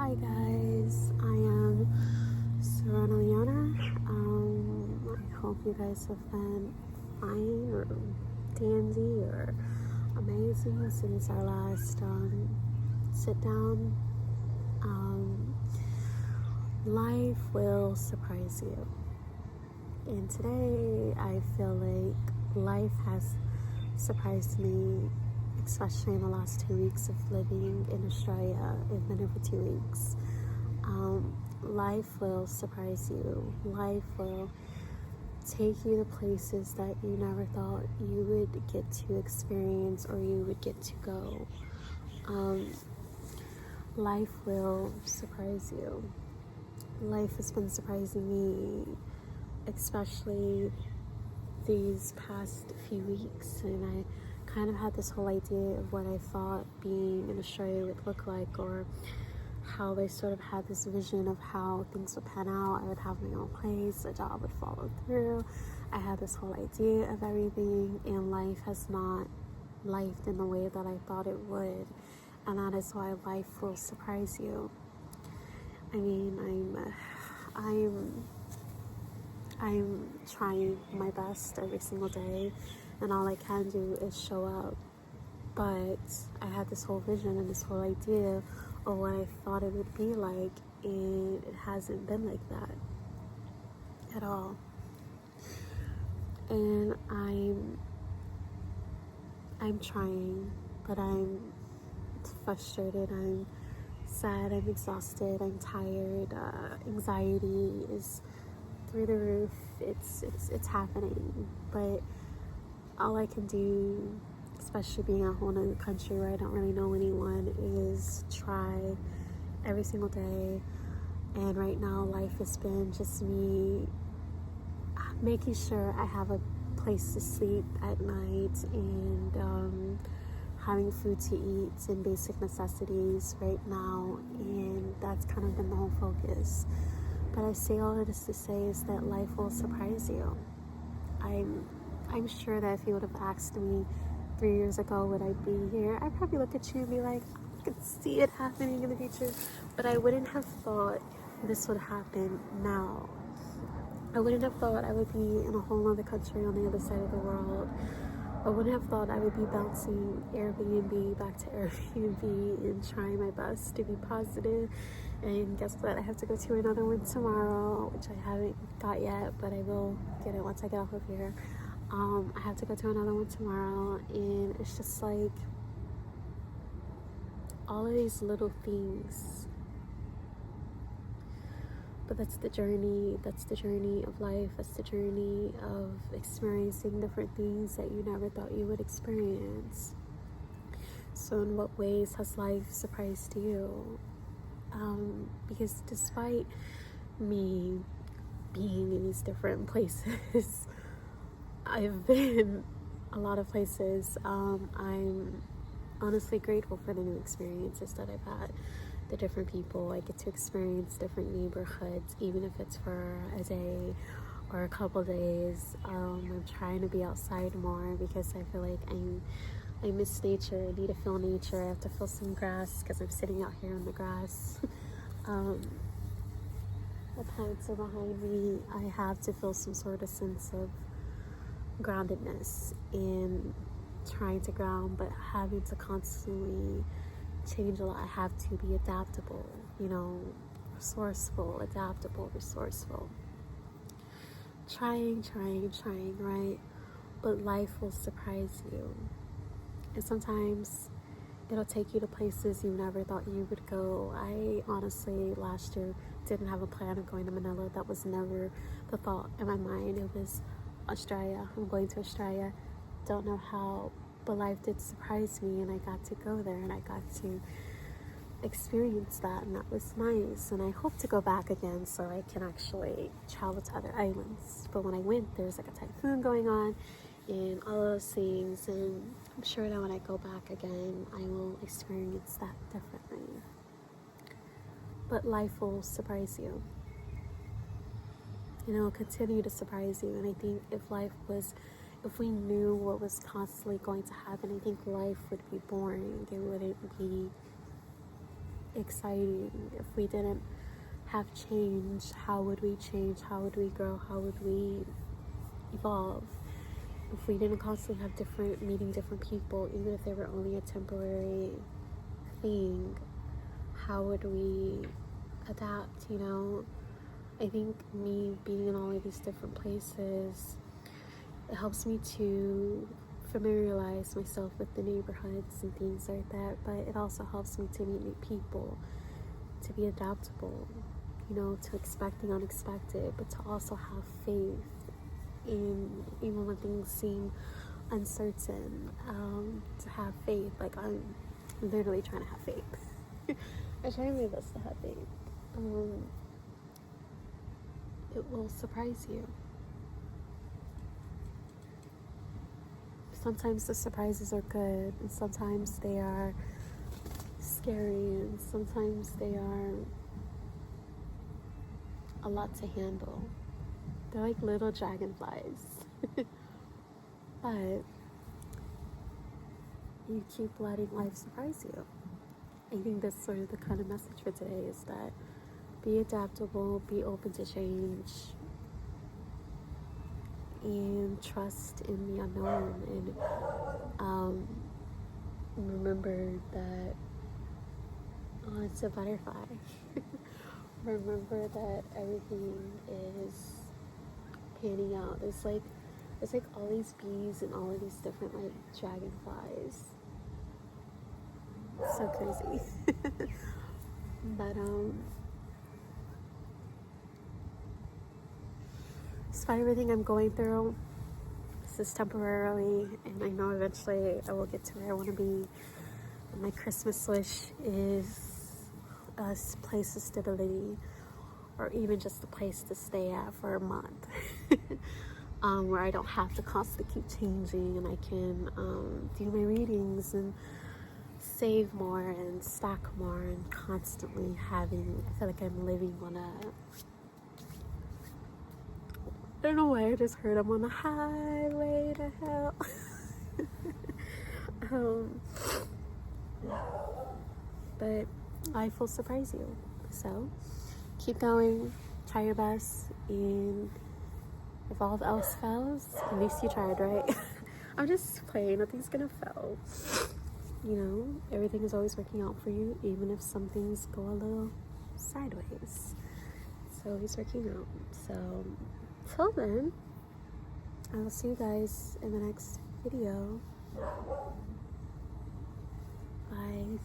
Hi guys, I am Serena Liana. I hope you guys have been fine or dandy or amazing since our last sit down. Life will surprise you, and today I feel like life has surprised me, especially in the last 2 weeks of living in Australia. I've been here for 2 weeks. Life will surprise you. Life will take you to places that you never thought you would get to experience or you would get to go. Life will surprise you. Life has been surprising me, especially these past few weeks, and I kind of had this whole idea of what I thought being in Australia would look like, or how I sort of had this vision of how things would pan out. I would have my own place, a job would follow through. I had this whole idea of everything, and life has not lifed in the way that I thought it would, and that is why life will surprise you. I mean, I'm trying my best every single day, and all I can do is show up. But I had this whole vision and this whole idea of what I thought it would be like, and it hasn't been like that at all. And I'm trying, but I'm frustrated, I'm sad, I'm exhausted, I'm tired. Anxiety is through the roof. It's happening, but all I can do, especially being at home in a country where I don't really know anyone, is try every single day. And right now life has been just me making sure I have a place to sleep at night, and having food to eat and basic necessities right now, and that's kind of been the whole focus. But I say all of this to say is that life will surprise you. I'm sure that if you would have asked me 3 years ago would I be here, I'd probably look at you and be like, I could see it happening in the future, but I wouldn't have thought this would happen now. I wouldn't have thought I would be in a whole other country on the other side of the world. I wouldn't have thought I would be bouncing Airbnb back to Airbnb and trying my best to be positive. And guess what? I have to go to another one tomorrow, which I haven't got yet, but I will get it once I get off of here. I have to go to another one tomorrow, and it's just like all of these little things. But that's the journey of life, that's the journey of experiencing different things that you never thought you would experience. So in what ways has life surprised you? Because despite me being in these different places, I've been a lot of places. I'm honestly grateful for the new experiences that I've had, the different people I get to experience, different neighborhoods, even if it's for a day or a couple days. I'm trying to be outside more because I feel like I miss nature. I need to feel nature. I have to feel some grass because I'm sitting out here in the grass. The plants are behind me. I have to feel some sort of sense of groundedness in trying to ground, but having to constantly change a lot. I have to be adaptable, resourceful, resourceful. Trying, right? But life will surprise you. And sometimes it'll take you to places you never thought you would go. I honestly, last year, didn't have a plan of going to Manila. That was never the thought in my mind. It was Australia. I'm going to Australia. Don't know how, but life did surprise me, and I got to go there, and I got to experience that, and that was nice. And I hope to go back again so I can actually travel to other islands. But when I went, there was like a typhoon going on and all those things, and I'm sure that when I go back again, I will experience that differently. But life will surprise you. And it will continue to surprise you. And I think if we knew what was constantly going to happen, I think life would be boring. It wouldn't be exciting. If we didn't have change, how would we change? How would we grow? How would we evolve? If we didn't constantly have meeting different people, even if they were only a temporary thing, how would we adapt, you know? I think me being in all of these different places, it helps me to familiarize myself with the neighborhoods and things like that, but it also helps me to meet new people, to be adaptable, you know, to expect the unexpected, but to also have faith in, even when things seem uncertain, to have faith. Like, I'm literally trying to have faith. I try my best to have faith. It will surprise you. Sometimes the surprises are good, and sometimes they are scary, and sometimes they are a lot to handle. They're like little dragonflies. But you keep letting life surprise you. I think that's sort of the kind of message for today, is that be adaptable, be open to change, and trust in the unknown, and remember that it's a butterfly. Remember that everything is panning out. It's like all these bees and all of these different like dragonflies. It's so crazy. But despite everything I'm going through, this is temporarily, and I know eventually I will get to where I want to be. My Christmas wish is a place of stability, or even just a place to stay at for a month, where I don't have to constantly keep changing, and I can do my readings and save more and stack more, and constantly having, I feel like I'm living on a, I don't know why I just heard I'm on the highway to hell. But life will surprise you. So keep going, try your best, and if all else fails, at least you tried, right? I'm just playing, nothing's gonna fail. You know, everything is always working out for you, even if some things go a little sideways. It's always working out. So till then, I will see you guys in the next video. Bye.